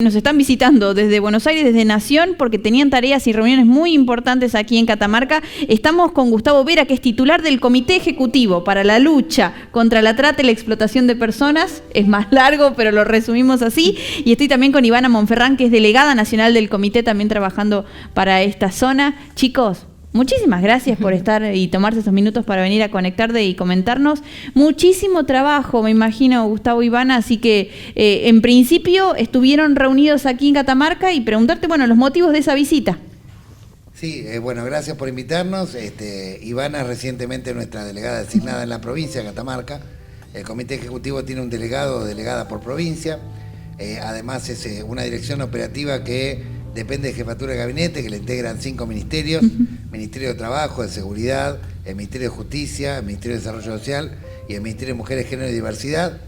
Nos están visitando desde Buenos Aires, desde Nación, porque tenían tareas y reuniones muy importantes aquí en Catamarca. Estamos con Gustavo Vera, que es titular del Comité Ejecutivo para la Lucha contra la Trata y la Explotación de Personas. Es más largo, pero lo resumimos así. Y estoy también con Ivana Monferrán, que es delegada nacional del comité, también trabajando para esta zona. Chicos, muchísimas gracias por estar y tomarse estos minutos para venir a conectarte y comentarnos. Muchísimo trabajo, me imagino, Gustavo, Ivana, así que en principio estuvieron reunidos aquí en Catamarca y preguntarte, bueno, los motivos de esa visita. Sí, bueno, gracias por invitarnos. Ivana es recientemente nuestra delegada designada en la provincia de Catamarca. El Comité Ejecutivo tiene un delegado o delegada por provincia. Además es una dirección operativa que depende de Jefatura de Gabinete, que le integran 5 ministerios: Ministerio de Trabajo, de Seguridad, el Ministerio de Justicia, el Ministerio de Desarrollo Social y el Ministerio de Mujeres, Género y Diversidad.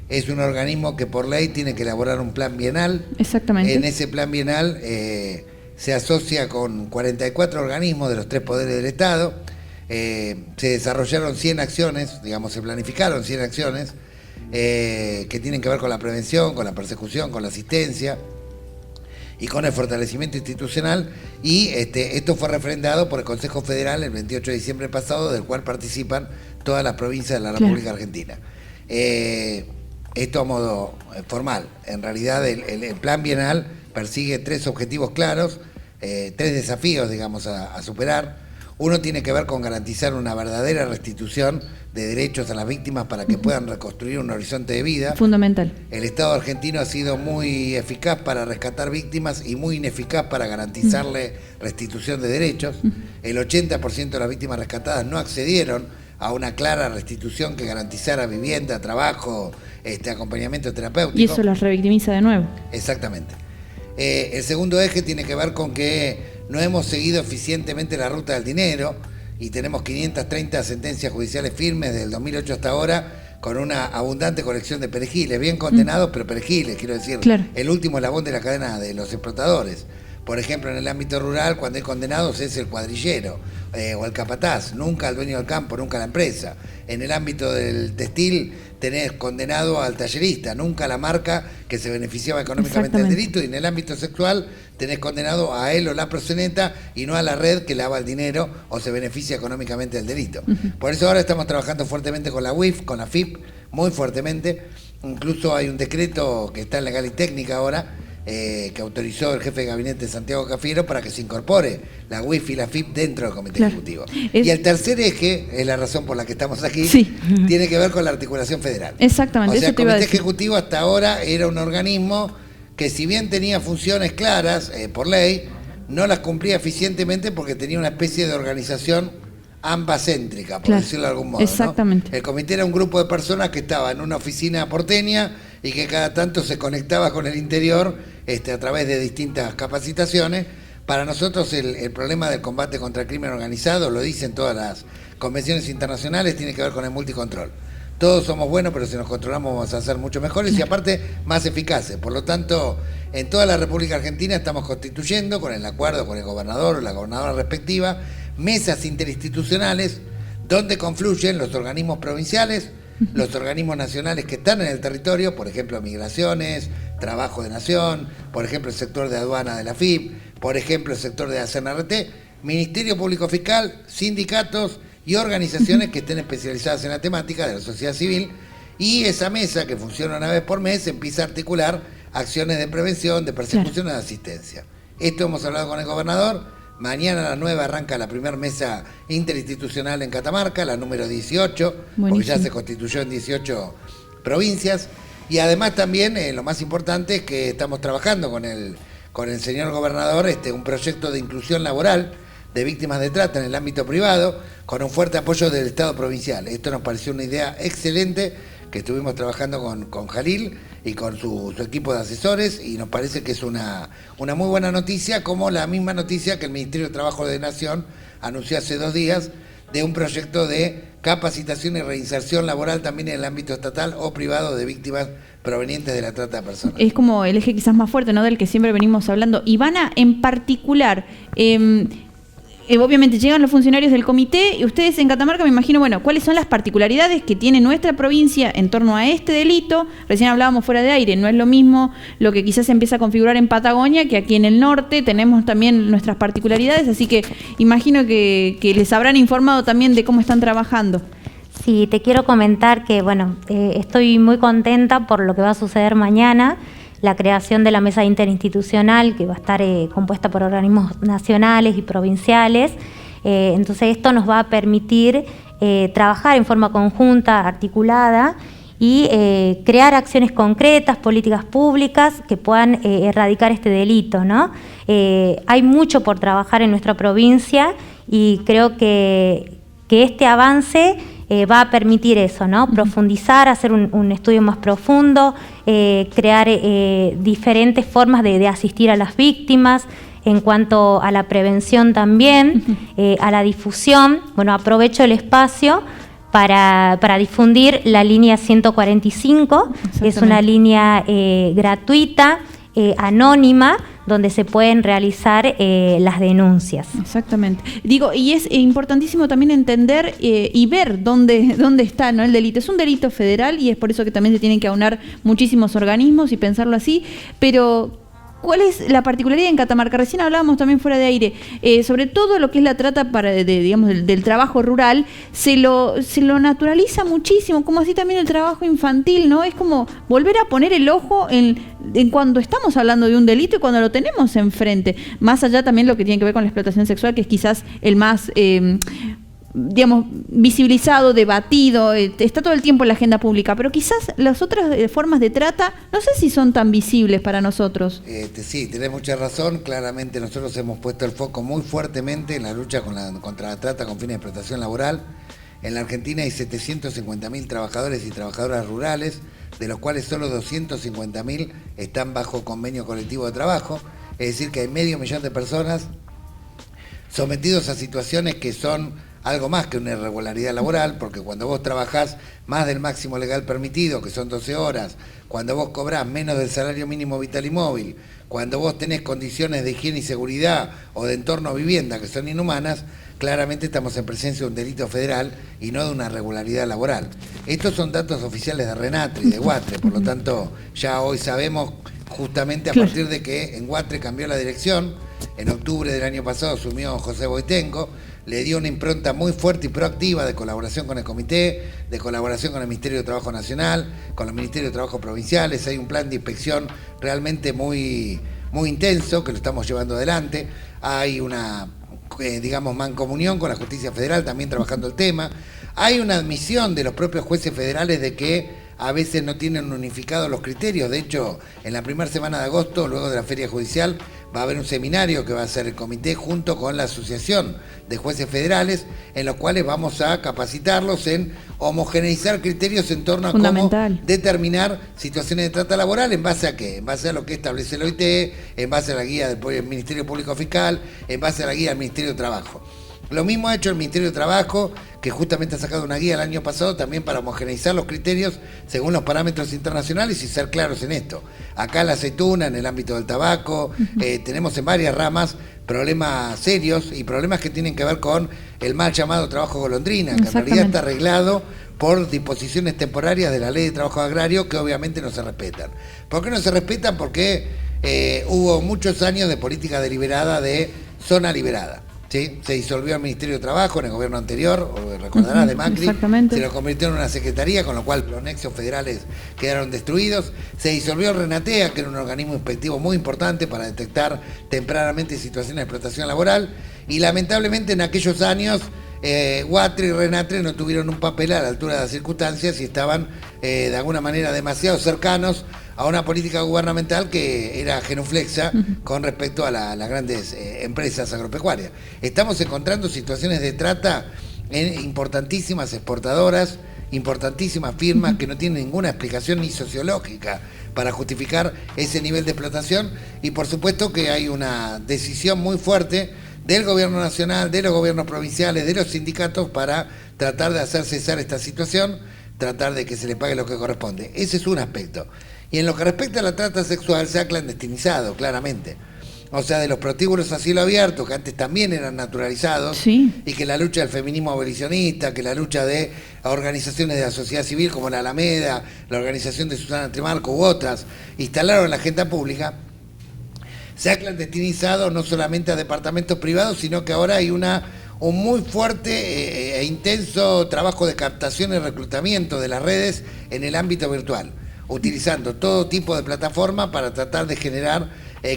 Es un organismo que por ley tiene que elaborar un plan bienal. Exactamente. En ese plan bienal se asocia con 44 organismos de los 3 poderes del Estado. Se desarrollaron 100 acciones, digamos, se planificaron 100 acciones que tienen que ver con la prevención, con la persecución, con la asistencia y con el fortalecimiento institucional, y esto fue refrendado por el Consejo Federal el 28 de diciembre pasado, del cual participan todas las provincias de la República Argentina. Esto a modo formal. En realidad el plan bienal persigue 3 objetivos claros, 3 desafíos, digamos, a superar. Uno tiene que ver con garantizar una verdadera restitución de derechos a las víctimas para que puedan reconstruir un horizonte de vida. Fundamental. El Estado argentino ha sido muy eficaz para rescatar víctimas y muy ineficaz para garantizarle restitución de derechos. El 80% de las víctimas rescatadas no accedieron a una clara restitución que garantizara vivienda, trabajo, acompañamiento terapéutico. Y eso las revictimiza de nuevo. Exactamente. El segundo eje tiene que ver con que no hemos seguido eficientemente la ruta del dinero y tenemos 530 sentencias judiciales firmes desde el 2008 hasta ahora, con una abundante colección de perejiles, bien condenados, pero perejiles, quiero decir, el último eslabón de la cadena de los explotadores. Por ejemplo, en el ámbito rural, cuando hay condenados es el cuadrillero o el capataz, nunca el dueño del campo, nunca la empresa. En el ámbito del textil tenés condenado al tallerista, nunca la marca que se beneficiaba económicamente del delito, y en el ámbito sexual tenés condenado a él o la proxeneta y no a la red que lava el dinero o se beneficia económicamente del delito. Por eso ahora estamos trabajando fuertemente con la UIF, con la FIP, muy fuertemente. Incluso hay un decreto que está en legal y técnica ahora, que autorizó el jefe de gabinete Santiago Cafiero para que se incorpore la UIF y la FIP dentro del Comité Ejecutivo. Y el tercer eje, es la razón por la que estamos aquí, tiene que ver con la articulación federal. Exactamente. O sea, el Comité Ejecutivo hasta ahora era un organismo que, si bien tenía funciones claras por ley, no las cumplía eficientemente porque tenía una especie de organización ambacéntrica, por decirlo de algún modo. Exactamente. ¿No? El comité era un grupo de personas que estaba en una oficina porteña y que cada tanto se conectaba con el interior a través de distintas capacitaciones. Para nosotros el problema del combate contra el crimen organizado, lo dicen todas las convenciones internacionales, tiene que ver con el multicontrol. Todos somos buenos, pero si nos controlamos vamos a ser mucho mejores y aparte más eficaces. Por lo tanto, en toda la República Argentina estamos constituyendo, con el acuerdo con el gobernador o la gobernadora respectiva, mesas interinstitucionales donde confluyen los organismos provinciales, los organismos nacionales que están en el territorio, por ejemplo, migraciones, trabajo de nación, por ejemplo, el sector de aduana de la FIP, por ejemplo, el sector de la CNRT, Ministerio Público Fiscal, sindicatos y organizaciones que estén especializadas en la temática de la sociedad civil, y esa mesa, que funciona una vez por mes, empieza a articular acciones de prevención, de persecución y de asistencia. Esto hemos hablado con el gobernador. Mañana a las 9 arranca la primera mesa interinstitucional en Catamarca, la número 18, porque ya se constituyó en 18 provincias. Y además también, lo más importante es que estamos trabajando con el señor gobernador un proyecto de inclusión laboral de víctimas de trata en el ámbito privado, con un fuerte apoyo del Estado provincial. Esto nos pareció una idea excelente, que estuvimos trabajando con Jalil y con su equipo de asesores, y nos parece que es una muy buena noticia, como la misma noticia que el Ministerio de Trabajo de Nación anunció hace 2 días, de un proyecto de capacitación y reinserción laboral también en el ámbito estatal o privado de víctimas provenientes de la trata de personas. Es como el eje quizás más fuerte, ¿no?, del que siempre venimos hablando. Ivana, en particular, obviamente llegan los funcionarios del comité y ustedes en Catamarca me imagino, bueno, ¿cuáles son las particularidades que tiene nuestra provincia en torno a este delito? Recién hablábamos fuera de aire, no es lo mismo lo que quizás se empieza a configurar en Patagonia que aquí en el norte, tenemos también nuestras particularidades, así que imagino que les habrán informado también de cómo están trabajando. Sí, te quiero comentar que, bueno, estoy muy contenta por lo que va a suceder mañana, la creación de la mesa interinstitucional que va a estar compuesta por organismos nacionales y provinciales. Entonces esto nos va a permitir trabajar en forma conjunta, articulada y crear acciones concretas, políticas públicas que puedan erradicar este delito, ¿no? Hay mucho por trabajar en nuestra provincia y creo que este avance va a permitir eso, ¿no? Profundizar, hacer un estudio más profundo, crear diferentes formas de asistir a las víctimas, en cuanto a la prevención también, a la difusión. Bueno, aprovecho el espacio para difundir la línea 145, es una línea gratuita, anónima, donde se pueden realizar las denuncias. Exactamente. Digo, y es importantísimo también entender y ver dónde está, ¿no?, el delito. Es un delito federal y es por eso que también se tienen que aunar muchísimos organismos y pensarlo así, pero ¿cuál es la particularidad en Catamarca? Recién hablábamos también fuera de aire, sobre todo lo que es la trata digamos, del trabajo rural, se lo naturaliza muchísimo, como así también el trabajo infantil, ¿no? Es como volver a poner el ojo en cuando estamos hablando de un delito y cuando lo tenemos enfrente. Más allá también lo que tiene que ver con la explotación sexual, que es quizás el más digamos, visibilizado, debatido, está todo el tiempo en la agenda pública, pero quizás las otras formas de trata, no sé si son tan visibles para nosotros. Sí, tenés mucha razón, claramente nosotros hemos puesto el foco muy fuertemente en la lucha contra la trata con fines de explotación laboral. En la Argentina hay 750.000 trabajadores y trabajadoras rurales, de los cuales solo 250.000 están bajo convenio colectivo de trabajo, es decir que hay 500.000 de personas sometidos a situaciones que son algo más que una irregularidad laboral, porque cuando vos trabajás más del máximo legal permitido, que son 12 horas, cuando vos cobrás menos del salario mínimo vital y móvil, cuando vos tenés condiciones de higiene y seguridad o de entorno a vivienda que son inhumanas, claramente estamos en presencia de un delito federal y no de una irregularidad laboral. Estos son datos oficiales de Renatre y de Guatre, por lo tanto ya hoy sabemos justamente a partir de que en Guatre cambió la dirección, en octubre del año pasado asumió José Boitenco, le dio una impronta muy fuerte y proactiva de colaboración con el comité, de colaboración con el Ministerio de Trabajo Nacional, con los Ministerios de Trabajo Provinciales. Hay un plan de inspección realmente muy intenso que lo estamos llevando adelante. Hay una, digamos, mancomunión con la Justicia Federal también trabajando el tema. Hay una admisión de los propios jueces federales de que a veces no tienen unificados los criterios. De hecho, en la primera semana de agosto, luego de la feria judicial, va a haber un seminario que va a hacer el comité junto con la Asociación de Jueces Federales, en los cuales vamos a capacitarlos en homogeneizar criterios en torno a cómo determinar situaciones de trata laboral. ¿En base a qué? En base a lo que establece el OIT, en base a la guía del Ministerio Público Fiscal, en base a la guía del Ministerio de Trabajo. Lo mismo ha hecho el Ministerio de Trabajo, que justamente ha sacado una guía el año pasado también para homogeneizar los criterios según los parámetros internacionales y ser claros en esto. Acá en la aceituna, en el ámbito del tabaco, tenemos en varias ramas problemas serios y problemas que tienen que ver con el mal llamado trabajo golondrina, que en realidad está arreglado por disposiciones temporarias de la Ley de Trabajo Agrario que obviamente no se respetan. ¿Por qué no se respetan? Porque hubo muchos años de política deliberada de zona liberada. ¿Sí? Se disolvió el Ministerio de Trabajo en el gobierno anterior, o recordarás, de Macri, se lo convirtió en una secretaría, con lo cual los nexos federales quedaron destruidos. Se disolvió el Renatea, que era un organismo inspectivo muy importante para detectar tempranamente situaciones de explotación laboral, y lamentablemente en aquellos años Guatre y Renatre no tuvieron un papel a la altura de las circunstancias y estaban de alguna manera demasiado cercanos a una política gubernamental que era genuflexa con respecto a las grandes empresas agropecuarias. Estamos encontrando situaciones de trata en importantísimas exportadoras, importantísimas firmas que no tienen ninguna explicación ni sociológica para justificar ese nivel de explotación, y por supuesto que hay una decisión muy fuerte del gobierno nacional, de los gobiernos provinciales, de los sindicatos para tratar de hacer cesar esta situación, tratar de que se le pague lo que corresponde. Ese es un aspecto. Y en lo que respecta a la trata sexual, se ha clandestinizado claramente. o sea, de los prostíbulos a cielo abierto, que antes también eran naturalizados, Sí. y que la lucha del feminismo abolicionista, que la lucha de organizaciones de la sociedad civil como la Alameda, la organización de Susana Trimarco u otras, instalaron en la agenda pública, se ha clandestinizado no solamente a departamentos privados, sino que ahora hay un muy fuerte e intenso trabajo de captación y reclutamiento de las redes en el ámbito virtual, utilizando todo tipo de plataformas para tratar de generar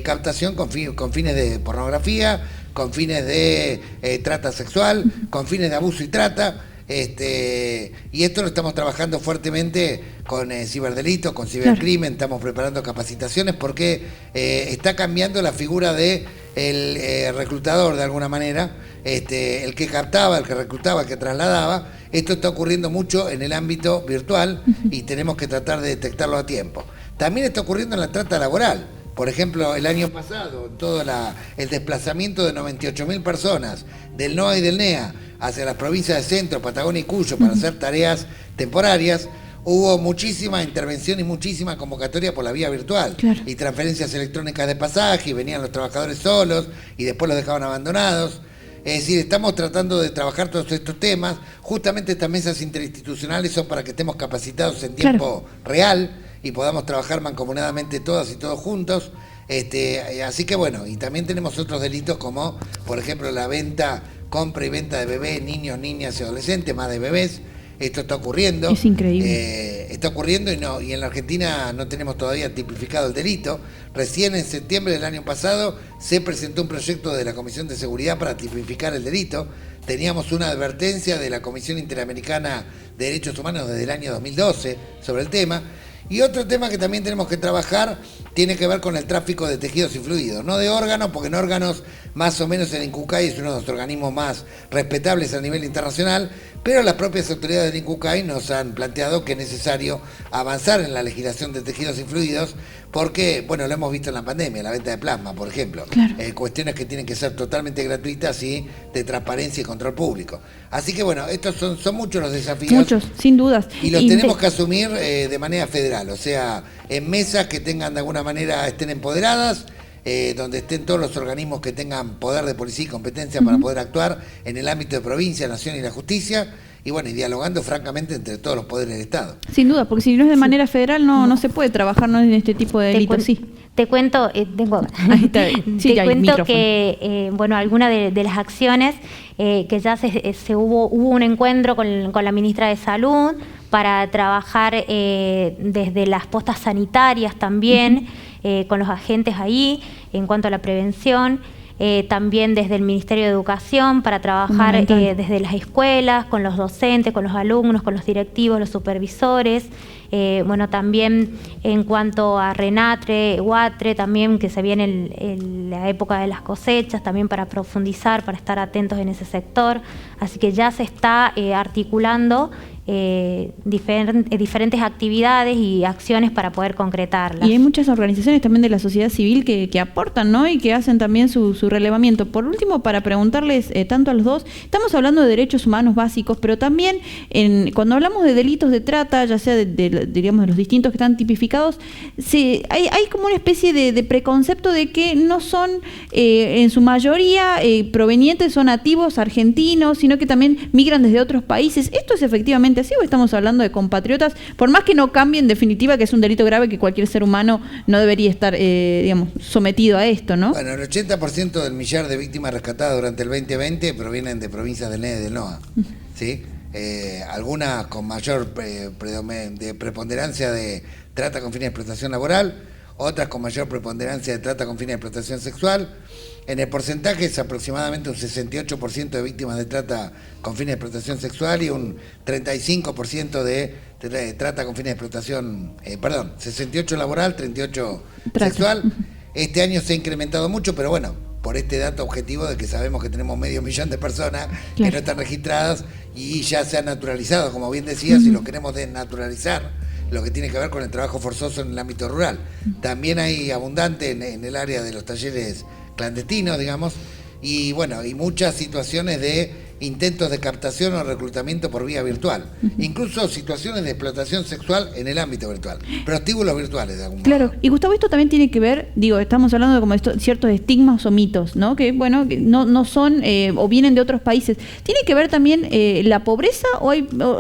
captación con fines de pornografía, con fines de trata sexual, con fines de abuso y trata. Y esto lo estamos trabajando fuertemente con ciberdelitos, con cibercrimen, estamos preparando capacitaciones porque está cambiando la figura de el reclutador de alguna manera, el que captaba, el que reclutaba, el que trasladaba. Esto está ocurriendo mucho en el ámbito virtual y tenemos que tratar de detectarlo a tiempo. También está ocurriendo en la trata laboral. Por ejemplo, el año pasado, todo el desplazamiento de 98.000 personas del NOA y del NEA hacia las provincias de Centro, Patagonia y Cuyo para hacer tareas temporarias, hubo muchísima intervención y muchísima convocatoria por la vía virtual. Claro. Y transferencias electrónicas de pasaje, y venían los trabajadores solos y después los dejaban abandonados. Es decir, estamos tratando de trabajar todos estos temas. Justamente estas mesas interinstitucionales son para que estemos capacitados en tiempo real y podamos trabajar mancomunadamente todas y todos juntos. Así que bueno, y también tenemos otros delitos como, por ejemplo, la venta, compra y venta de bebés, niños, niñas y adolescentes, más de bebés. Esto está ocurriendo. Es increíble. Está ocurriendo y en la Argentina no tenemos todavía tipificado el delito. Recién en septiembre del año pasado se presentó un proyecto de la Comisión de Seguridad para tipificar el delito. Teníamos una advertencia de la Comisión Interamericana de Derechos Humanos desde el año 2012 sobre el tema. Y otro tema que también tenemos que trabajar tiene que ver con el tráfico de tejidos y fluidos, no de órganos, porque en órganos más o menos el INCUCAI es uno de los organismos más respetables a nivel internacional, pero las propias autoridades del INCUCAI nos han planteado que es necesario avanzar en la legislación de tejidos y fluidos, porque, bueno, lo hemos visto en la pandemia, la venta de plasma, por ejemplo, Claro. Cuestiones que tienen que ser totalmente gratuitas y de transparencia y control público. Así que, bueno, estos son muchos los desafíos. Muchos, sin dudas. Y los tenemos que asumir de manera federal, o sea, en mesas que tengan de alguna manera, estén empoderadas, donde estén todos los organismos que tengan poder de policía y competencia para poder actuar en el ámbito de provincia, nación y la justicia, y bueno, y dialogando francamente entre todos los poderes del Estado. Sin duda, porque si no es de manera federal no se puede trabajar en este tipo de delitos, sí. Te cuento, Ahí está. Sí, te hay cuento micrófono. que, bueno, algunas de las acciones que ya hubo un encuentro con la ministra de Salud para trabajar desde las postas sanitarias también, con los agentes ahí, en cuanto a la prevención. También desde el Ministerio de Educación para trabajar desde las escuelas, con los docentes, con los alumnos, con los directivos, los supervisores. Bueno, también en cuanto a Renatre, Huatre, también que se viene la época de las cosechas, también para profundizar, para estar atentos en ese sector. Así que ya se está articulando diferentes actividades y acciones para poder concretarlas. Y hay muchas organizaciones también de la sociedad civil que aportan, ¿no? Y que hacen también su relevamiento. Por último, para preguntarles tanto a los dos, estamos hablando de derechos humanos básicos, pero también cuando hablamos de delitos de trata, ya sea digamos, de los distintos que están tipificados, hay como una especie de preconcepto de que no son en su mayoría provenientes o nativos argentinos, sino que también migran desde otros países. ¿Esto es efectivamente así o estamos hablando de compatriotas? Por más que no cambie en definitiva que es un delito grave que cualquier ser humano no debería estar digamos, sometido a esto, ¿no? Bueno, el 80% del millar de víctimas rescatadas durante el 2020 provienen de provincias del NEA y del NOA, ¿sí? Algunas con mayor preponderancia de trata con fines de explotación laboral, otras con mayor preponderancia de trata con fines de explotación sexual. En el porcentaje es aproximadamente un 68% de víctimas de trata con fines de explotación sexual y un 35% de trata con fines de explotación, 68 laboral, 38 sexual. Este año se ha incrementado mucho, pero bueno, por este dato objetivo de que sabemos que tenemos 500.000 de personas que no están registradas y ya se han naturalizado, como bien decías, y lo queremos desnaturalizar, lo que tiene que ver con el trabajo forzoso en el ámbito rural. También hay abundante en el área de los talleres clandestinos, digamos, y bueno, y muchas situaciones de intentos de captación o reclutamiento por vía virtual, incluso situaciones de explotación sexual en el ámbito virtual, prostíbulos virtuales de algún modo. Claro, y Gustavo, esto también tiene que ver, digo, estamos hablando de como ciertos estigmas o mitos, ¿no? Que, bueno, que no son o vienen de otros países. ¿Tiene que ver también la pobreza o,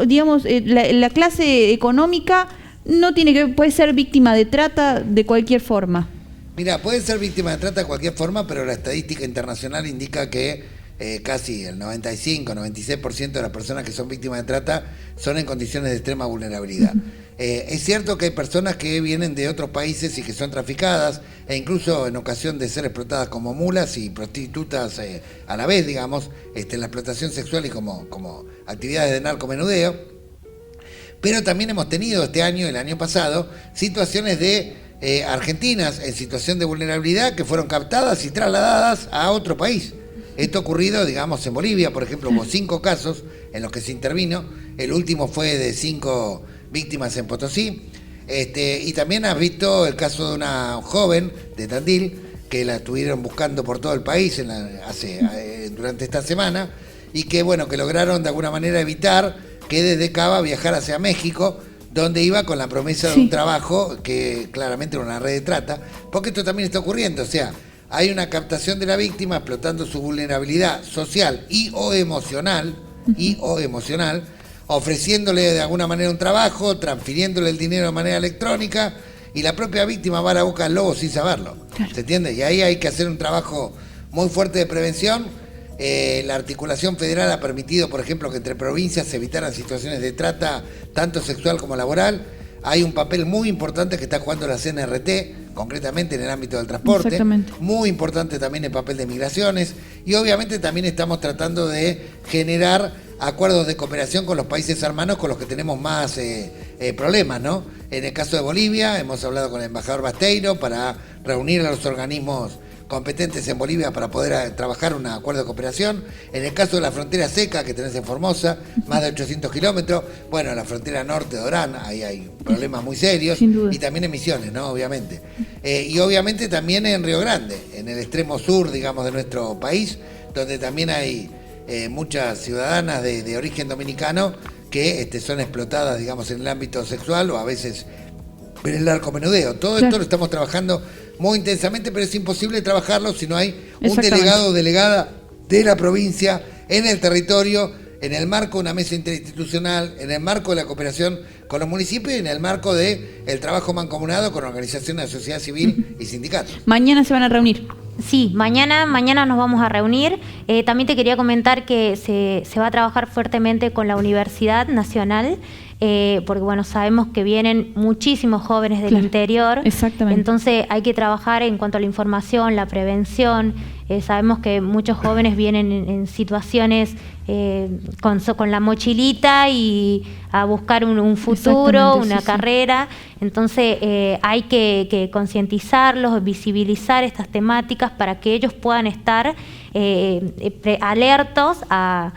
digamos, la clase económica no tiene que puede ser víctima de trata de cualquier forma? Mira, puede ser víctima de trata de cualquier forma, pero la estadística internacional indica que casi el 95-96% de las personas que son víctimas de trata son en condiciones de extrema vulnerabilidad. Es cierto que hay personas que vienen de otros países y que son traficadas e incluso en ocasión de ser explotadas como mulas y prostitutas a la vez, digamos, en la explotación sexual y como actividades de narcomenudeo. Pero también hemos tenido este año, el año pasado, situaciones de argentinas en situación de vulnerabilidad que fueron captadas y trasladadas a otro país. Esto ha ocurrido, digamos, en Bolivia, por ejemplo, hubo 5 casos en los que se intervino. El último fue de 5 víctimas en Potosí. Y también has visto el caso de una joven de Tandil que la estuvieron buscando por todo el país durante esta semana y que, bueno, que lograron de alguna manera evitar que desde Cava viajara hacia México, donde iba con la promesa de un trabajo que claramente era una red de trata, porque esto también está ocurriendo, o sea, hay una captación de la víctima explotando su vulnerabilidad social y o emocional, ofreciéndole de alguna manera un trabajo, transfiriéndole el dinero de manera electrónica, y la propia víctima va a la boca del lobo sin saberlo. Claro. ¿Se entiende? Y ahí hay que hacer un trabajo muy fuerte de prevención. La articulación federal ha permitido, por ejemplo, que entre provincias se evitaran situaciones de trata, tanto sexual como laboral. Hay un papel muy importante que está jugando la CNRT, concretamente en el ámbito del transporte. Muy importante también el papel de migraciones. Y obviamente también estamos tratando de generar acuerdos de cooperación con los países hermanos con los que tenemos más problemas, ¿no? En el caso de Bolivia, hemos hablado con el embajador Basteiro para reunir a los organismos competentes en Bolivia para poder trabajar un acuerdo de cooperación. En el caso de la frontera seca que tenés en Formosa, más de 800 kilómetros, bueno, en la frontera norte de Orán, ahí hay problemas muy serios, y también en Misiones, ¿no? Obviamente. Y obviamente también en Río Grande, en el extremo sur, digamos, de nuestro país, donde también hay muchas ciudadanas de origen dominicano que son explotadas, digamos, en el ámbito sexual o a veces en el narcomenudeo. Todo esto lo estamos trabajando muy intensamente, pero es imposible trabajarlo si no hay un delegado o delegada de la provincia en el territorio, en el marco de una mesa interinstitucional, en el marco de la cooperación con los municipios y en el marco del trabajo mancomunado con organizaciones de sociedad civil y sindicatos. ¿Mañana se van a reunir? Sí, mañana nos vamos a reunir. También te quería comentar que se va a trabajar fuertemente con la Universidad Nacional, porque bueno, sabemos que vienen muchísimos jóvenes del interior. Exactamente. Entonces hay que trabajar en cuanto a la información, la prevención. Sabemos que muchos jóvenes vienen en situaciones con la mochilita y a buscar un futuro, una carrera. Entonces hay que concientizarlos, visibilizar estas temáticas para que ellos puedan estar alertos a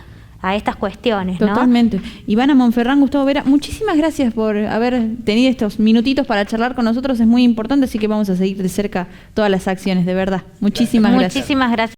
estas cuestiones, ¿no? Totalmente. Ivana Monferrán, Gustavo Vera, muchísimas gracias por haber tenido estos minutitos para charlar con nosotros, es muy importante, así que vamos a seguir de cerca todas las acciones, de verdad. Muchísimas gracias. Muchísimas gracias.